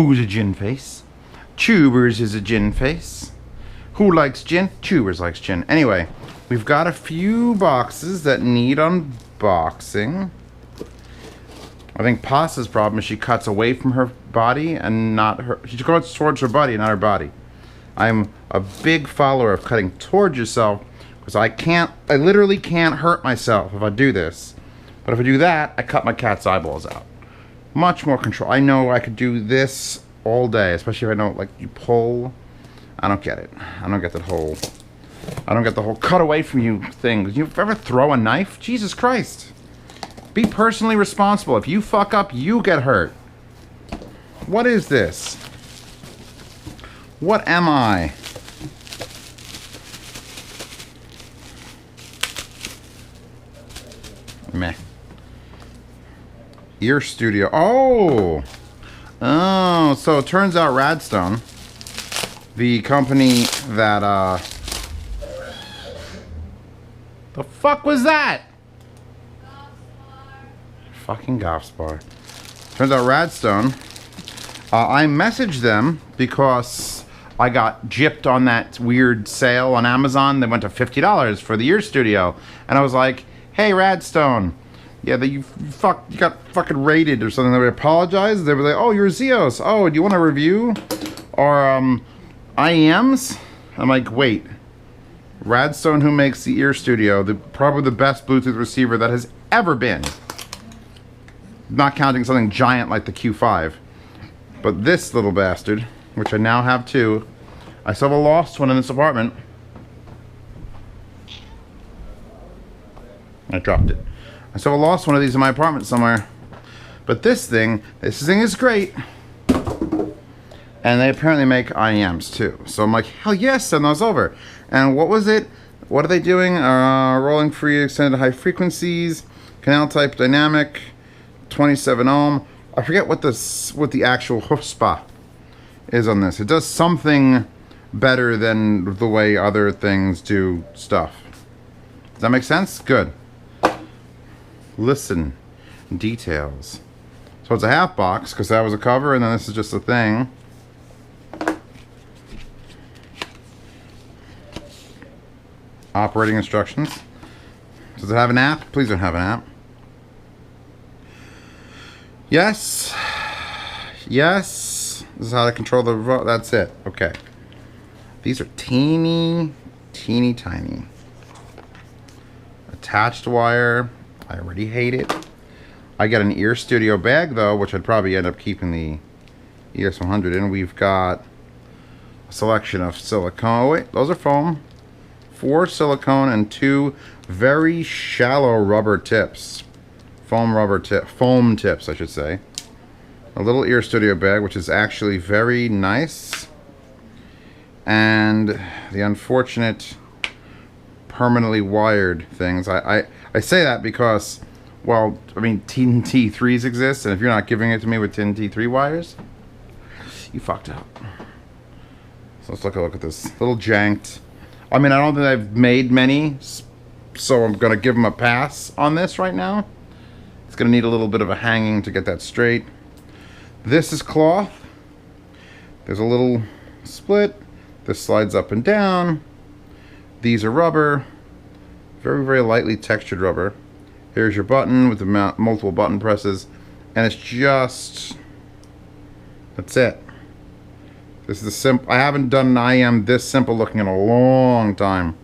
Who's a gin face? Tubers is a gin face. Who likes gin? Tubers likes gin. Anyway, we've got a few boxes that need unboxing. I think Pasta's problem is she cuts away from her body and not her. She cuts towards her body, not her body. I'm a big follower of cutting towards yourself because I literally can't hurt myself if I do this. But if I do that, I cut my cat's eyeballs out. Much more control. I know I could do this all day, especially if I know, like, you pull. I don't get it. I don't get the whole cut away from you thing. You ever throw a knife? Jesus Christ. Be personally responsible. If you fuck up, you get hurt. What is this? What am I? Meh. EarStudio. Oh! Oh, so it turns out Radstone, the company that, the fuck was that? Fucking Gothspar. Turns out Radstone, I messaged them because I got gypped on that weird sale on Amazon. They went to $50 for the EarStudio. And I was like, hey, Radstone. Yeah, you got fucking raided or something. They would apologize. They were like, oh, you're Zeos. Oh, do you want to review our IEMs? I'm like, wait. Radstone, who makes the EarStudio, probably the best Bluetooth receiver that has ever been. Not counting something giant like the Q5. But this little bastard, which I now have too. I still have a lost one in this apartment. I dropped it. I still have a lost one of these in my apartment somewhere. But this thing is great. And they apparently make IEMs too. So I'm like, hell yes, send those over. And what was it? What are they doing? Rolling free extended high frequencies, canal type dynamic, 27 ohm. I forget what the actual chutzpah is on this. It does something better than the way other things do stuff. Does that make sense? Good. Listen. Details. So it's a half box because that was a cover and then this is just a thing. Operating instructions. Does it have an app? Please don't have an app. Yes. Yes. This is how to control the remote. That's it. Okay. These are teeny tiny. Attached wire. I already hate it. I got an EarStudio bag though, which I'd probably end up keeping the ES100 in. We've got a selection of silicone. Oh wait, those are foam. 4 silicone and 2 very shallow rubber tips. Foam tips, I should say. A little EarStudio bag, which is actually very nice. And the unfortunate permanently wired things. I say that because, well, I mean, TNT3s exist, and if you're not giving it to me with TNT3 wires, you fucked up. So let's look at this. Little janked. I mean, I don't think I've made many, so I'm going to give them a pass on this right now. It's going to need a little bit of a hanging to get that straight. This is cloth. There's a little split. This slides up and down. These are rubber. Very, very lightly textured rubber. Here's your button with the multiple button presses. And it's just... that's it. This is the simple. I haven't done an IM this simple looking in a long time.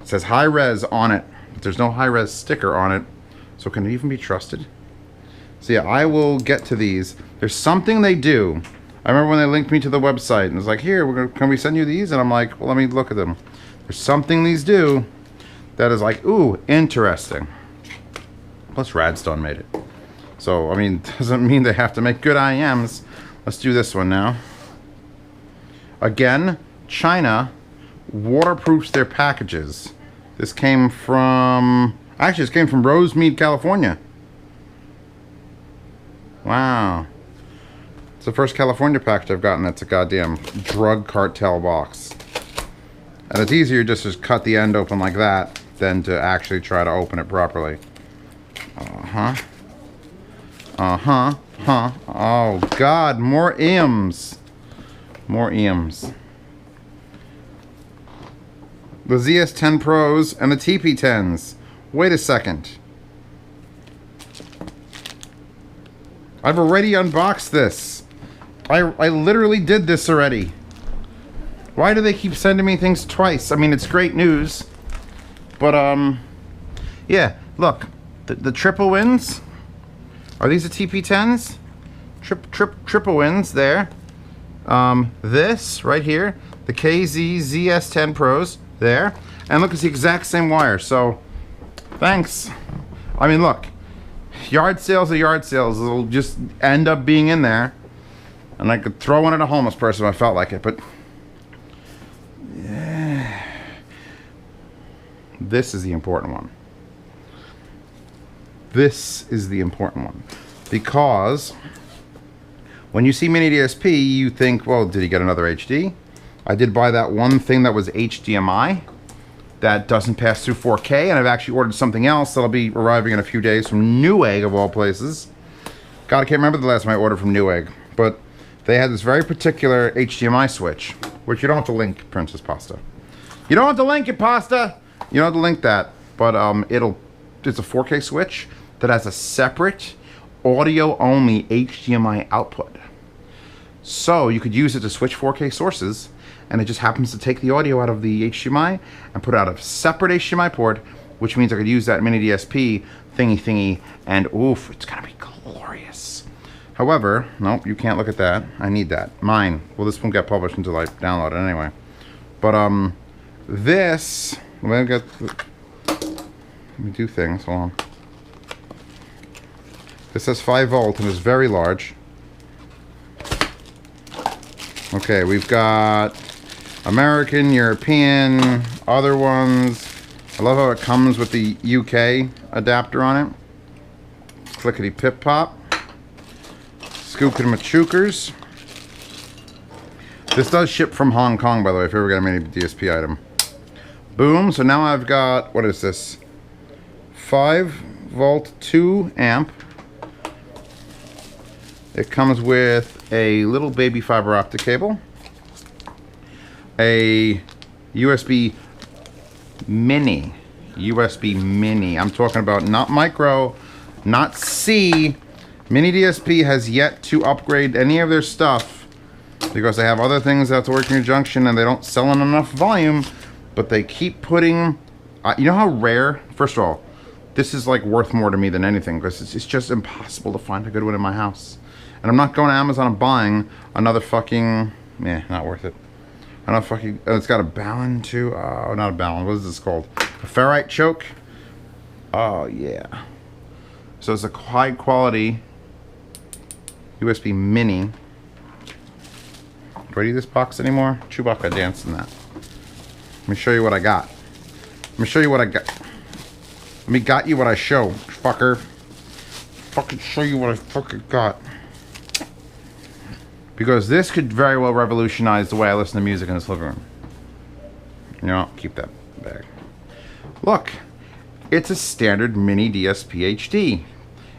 It says high res on it, but there's no high res sticker on it. So can it even be trusted? So yeah, I will get to these. There's something they do. I remember when they linked me to the website and it was like, here, can we send you these? And I'm like, well, let me look at them. There's something these do that is like, ooh, interesting. Plus Radstone made it. So, I mean, doesn't mean they have to make good IMs. Let's do this one now. Again, China waterproofs their packages. This came from... actually, this came from Rosemead, California. Wow. It's the first California package I've gotten that's a goddamn drug cartel box. And it's easier just to cut the end open like that than to actually try to open it properly. Uh-huh. Uh-huh. Huh. Oh, God. More EMs. More EMs. The ZS10 Pros and the TP10s. Wait a second. I've already unboxed this. I literally did this already. Why do they keep sending me things twice? I mean, it's great news. But, yeah. Look. The triple wins. Are these the TP10s? Triple wins there. This right here. The KZ ZS10 Pros. There. And look, it's the exact same wire. So, thanks. I mean, look. Yard sales are yard sales. It'll just end up being in there. And I could throw one at a homeless person if I felt like it. But, yeah. This is the important one. This is the important one. Because when you see miniDSP, you think, well, did he get another HD? I did buy that one thing that was HDMI that doesn't pass through 4K, and I've actually ordered something else that'll be arriving in a few days from Newegg, of all places. God, I can't remember the last time I ordered from Newegg, but they had this very particular HDMI switch, which you don't have to link, Princess Pasta. You don't have to link it, Pasta! You don't have to link that, but it's a 4K switch that has a separate audio-only HDMI output. So you could use it to switch 4K sources, and it just happens to take the audio out of the HDMI and put it out a separate HDMI port, which means I could use that miniDSP thingy, and oof, it's gonna be glorious. However, nope, you can't look at that. I need that. Mine. Well, this won't get published until I download it anyway. But this, let me do things. Hold on. This says 5 volt and is very large. Okay, we've got American, European, other ones. I love how it comes with the UK adapter on it. Clickety pip pop. Skookity machukers. This does ship from Hong Kong, by the way, if you ever get a miniDSP item. Boom, so now I've got, what is this? 5 volt 2 amp. It comes with a little baby fiber optic cable, a USB mini, I'm talking about not micro, not C. miniDSP has yet to upgrade any of their stuff because they have other things that have to work in conjunction and they don't sell in enough volume, but they keep putting, you know how rare, first of all, this is like worth more to me than anything because it's just impossible to find a good one in my house. And I'm not going to Amazon and buying another fucking, not worth it. I don't fucking, it's got a Ballon too. Oh, not a Ballon, what is this called? A ferrite choke? Oh, yeah. So it's a high quality USB mini. Do I need this box anymore? Chewbacca danced in that. Let me show you what I got. Let me show you what I got. Let me got you what I show, fucker. Fucking show you what I fucking got. Because this could very well revolutionize the way I listen to music in this living room. You know, keep that bag. Look, it's a standard miniDSP HD.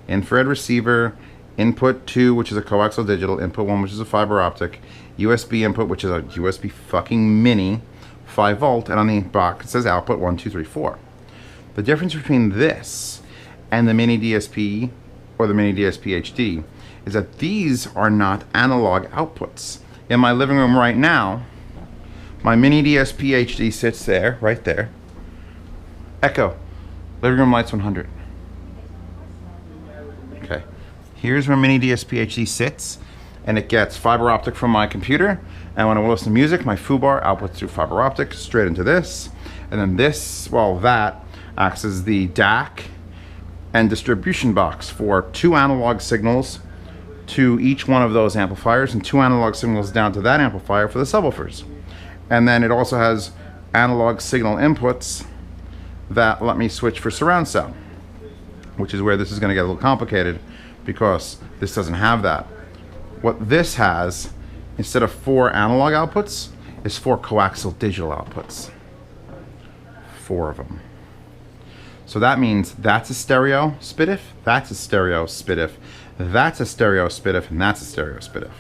Infrared receiver, input 2, which is a coaxial digital, input 1, which is a fiber optic, USB input, which is a USB fucking mini, 5 volt, and on the box it says output 1, 2, 3, 4. The difference between this and the miniDSP or the miniDSP HD is that these are not analog outputs. In my living room right now, my miniDSP HD sits there, right there. Echo, living room lights 100. Okay, here's where miniDSP HD sits, and it gets fiber optic from my computer, and when I want to listen to music, my foobar outputs through fiber optic straight into this, and then this, well, that acts as the DAC and distribution box for 2 analog signals to each one of those amplifiers and 2 analog signals down to that amplifier for the subwoofers. And then it also has analog signal inputs that let me switch for surround sound, which is where this is going to get a little complicated because this doesn't have that. What this has, instead of 4 analog outputs, is 4 coaxial digital outputs. 4 of them. So that means that's a stereo SPDIF, that's a stereo SPDIF, That's a stereo SPDIF, and that's a stereo SPDIF.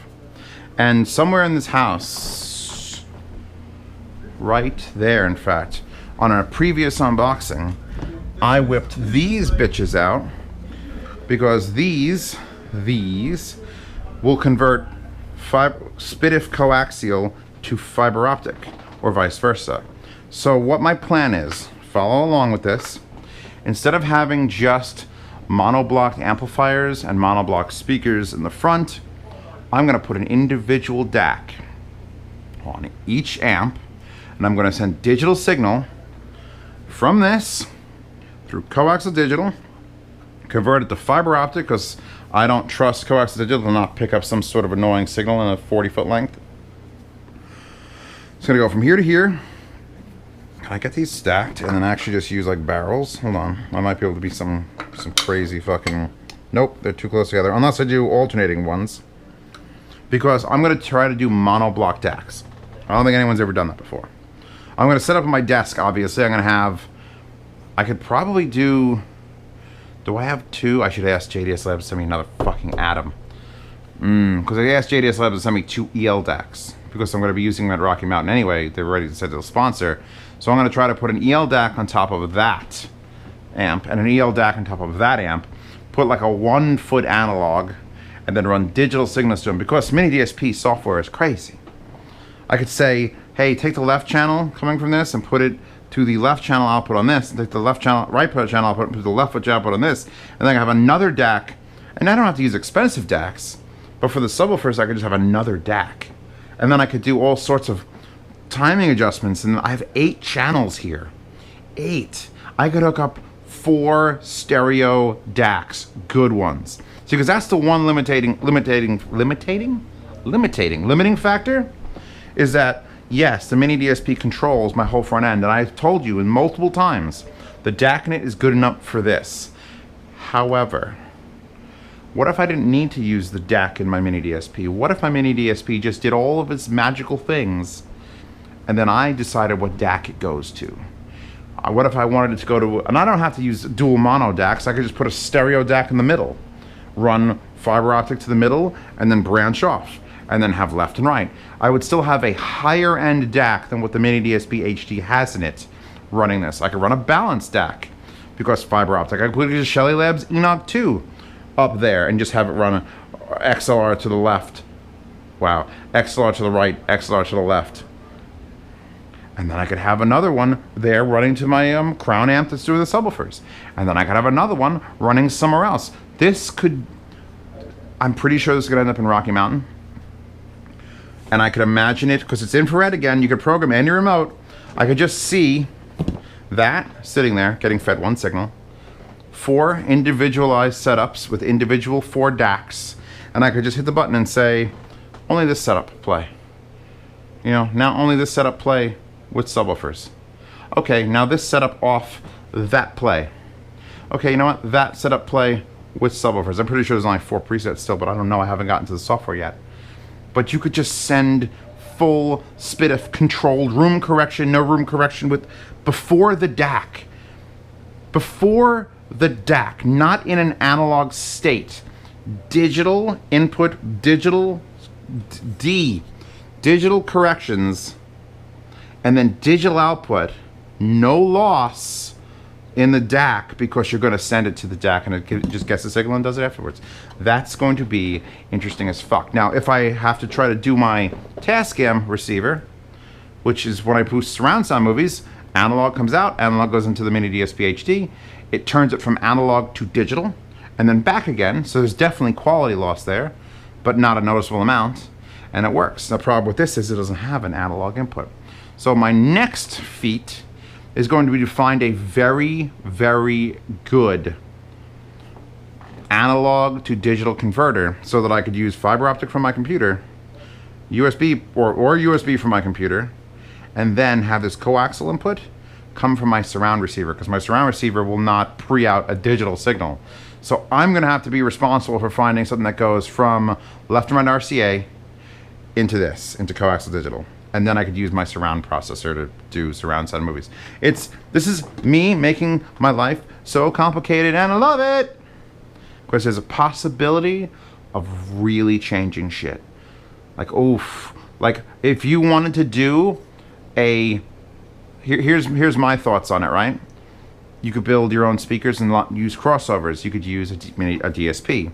And somewhere in this house, right there, in fact, on a previous unboxing, I whipped these bitches out because these will convert SPDIF coaxial to fiber optic, or vice versa. So what my plan is, follow along with this. Instead of having just monoblock amplifiers and monoblock speakers in the front, I'm going to put an individual DAC on each amp, and I'm going to send digital signal from this through coaxial digital, convert it to fiber optic, because I don't trust coaxial digital to not pick up some sort of annoying signal in a 40-foot length. It's going to go from here to here. Can I get these stacked and then actually just use like barrels? Hold on. I might be able to be some crazy fucking... Nope, they're too close together. Unless I do alternating ones. Because I'm going to try to do monoblock DACs. I don't think anyone's ever done that before. I'm going to set up my desk, obviously. I'm going to have... I could probably do... Do I have two? I should ask JDS Labs to send me another fucking Atom. Because I asked JDS Labs to send me 2 EL DACs. Because I'm going to be using them at Rocky Mountain anyway. They're ready to send to the sponsor. So I'm going to try to put an EL DAC on top of that amp and an EL DAC on top of that amp. Put like a 1-foot analog and then run digital signals to them. Because miniDSP software is crazy. I could say, hey, take the left channel coming from this and put it to the left channel output on this. And take the left channel, right channel output and put the left foot output on this. And then I have another DAC. And I don't have to use expensive DACs. But for the subwoofers, I could just have another DAC. And then I could do all sorts of timing adjustments, and I have 8 channels here. 8. I could hook up 4 stereo DACs, good ones. See, because that's the one limiting factor, is that yes, the miniDSP controls my whole front end, and I've told you in multiple times, the DAC in it is good enough for this. However, what if I didn't need to use the DAC in my miniDSP? What if my miniDSP just did all of its magical things, and then I decided what DAC it goes to? What if I wanted it to go to, and I don't have to use dual mono DACs, I could just put a stereo DAC in the middle, run fiber optic to the middle, and then branch off, and then have left and right. I would still have a higher end DAC than what the miniDSP HD has in it running this. I could run a balanced DAC, because fiber optic. I could put a Shelly Labs Enoch 2 up there, and just have it run XLR to the left. Wow, XLR to the right, XLR to the left. And then I could have another one there running to my crown amp that's doing the subwoofers. And then I could have another one running somewhere else. This could... I'm pretty sure this is going to end up in Rocky Mountain. And I could imagine it, because it's infrared again, you could program any remote. I could just see that sitting there, getting fed one signal. 4 individualized setups with individual 4 DACs. And I could just hit the button and say, only this setup play. You know, now only this setup play with subwoofers. Okay, now this setup off, that play. Okay, you know what? That setup play with subwoofers. I'm pretty sure there's only 4 presets still, but I don't know. I haven't gotten to the software yet. But you could just send full SPDIF controlled room correction, no room correction with before the DAC. Before the DAC, not in an analog state. Digital input, digital digital corrections, and then digital output, no loss in the DAC, because you're going to send it to the DAC and it just gets the signal and does it afterwards. That's going to be interesting as fuck. Now, if I have to try to do my Tascam receiver, which is when I boost surround sound movies, analog comes out, analog goes into the miniDSP HD, it turns it from analog to digital, and then back again, so there's definitely quality loss there, but not a noticeable amount, and it works. The problem with this is it doesn't have an analog input. So my next feat is going to be to find a very, very good analog to digital converter so that I could use fiber optic from my computer, USB or USB from my computer, and then have this coaxial input come from my surround receiver, because my surround receiver will not pre-out a digital signal. So I'm going to have to be responsible for finding something that goes from left and right RCA into this, into coaxial digital. And then I could use my surround processor to do surround sound movies. This is me making my life so complicated, and I love it. because there's a possibility of really changing shit. Like, oof. Like, if you wanted to do a... Here's my thoughts on it, right? You could build your own speakers and use crossovers. You could use a DSP.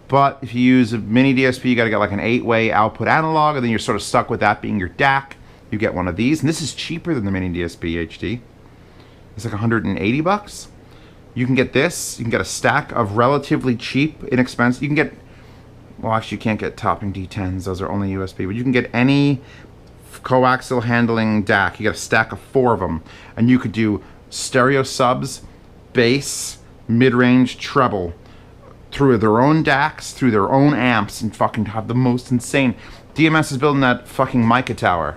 But if you use a mini DSP, you got to get like an 8-way output analog, and then you're sort of stuck with that being your DAC. You get one of these, and this is cheaper than the mini DSP HD. It's like 180 bucks. You can get this. You can get a stack of relatively cheap, inexpensive. You can get, well, actually, you can't get topping D10s. Those are only USB. But you can get any coaxial handling DAC. You get a stack of 4 of them, and you could do stereo subs, bass, mid-range, treble through their own DACs, through their own amps, and fucking have the most insane. DMS is building that fucking mica tower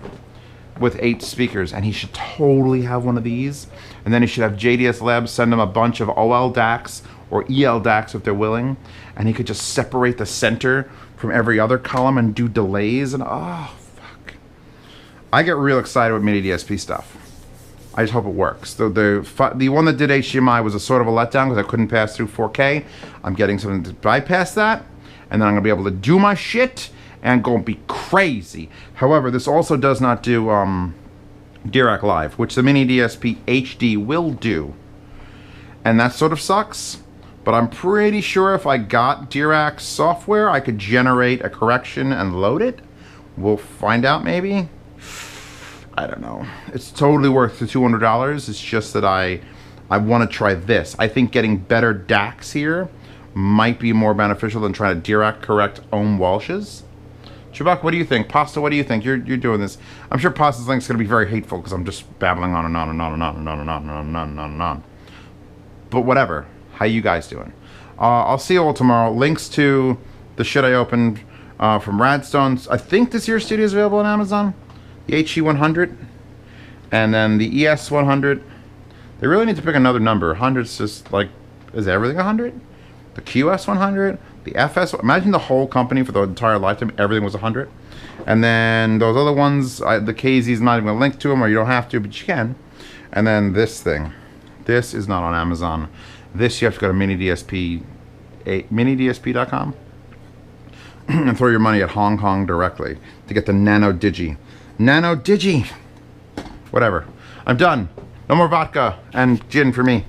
with 8 speakers, and he should totally have one of these. And then he should have JDS Labs send him a bunch of OL DACs or EL DACs if they're willing, and he could just separate the center from every other column and do delays, and oh fuck. I get real excited with mini DSP stuff. I just hope it works. The one that did HDMI was a sort of a letdown because I couldn't pass through 4K. I'm getting something to bypass that, and then I'm gonna be able to do my shit and go and be crazy. However, this also does not do Dirac Live, which the mini DSP HD will do, and that sort of sucks. But I'm pretty sure if I got Dirac software, I could generate a correction and load it. We'll find out maybe. I don't know. It's totally worth the $200. It's just that I want to try this. I think getting better DACs here might be more beneficial than trying to Dirac correct Ohm Walshes. Chubak, what do you think? Pasta, what do you think? You're doing this. I'm sure Pasta's link's going to be very hateful because I'm just babbling on and on and on and on and on and on and on and on and on and on. But whatever. How you guys doing? I'll see you all tomorrow. Links to the shit I opened from Radstone. I think this EarStudio is available on Amazon. The HE100 and then the ES100. They really need to pick another number. 100's just like, is everything 100? The QS100, the FS. Imagine the whole company for the entire lifetime, everything was 100. And then those other ones, the KZ's not even gonna link to them, or you don't have to, but you can. And then this thing. This is not on Amazon. This you have to go to miniDSP.com and throw your money at Hong Kong directly to get the nanoDIGI. nanoDIGI. Whatever. I'm done. No more vodka and gin for me.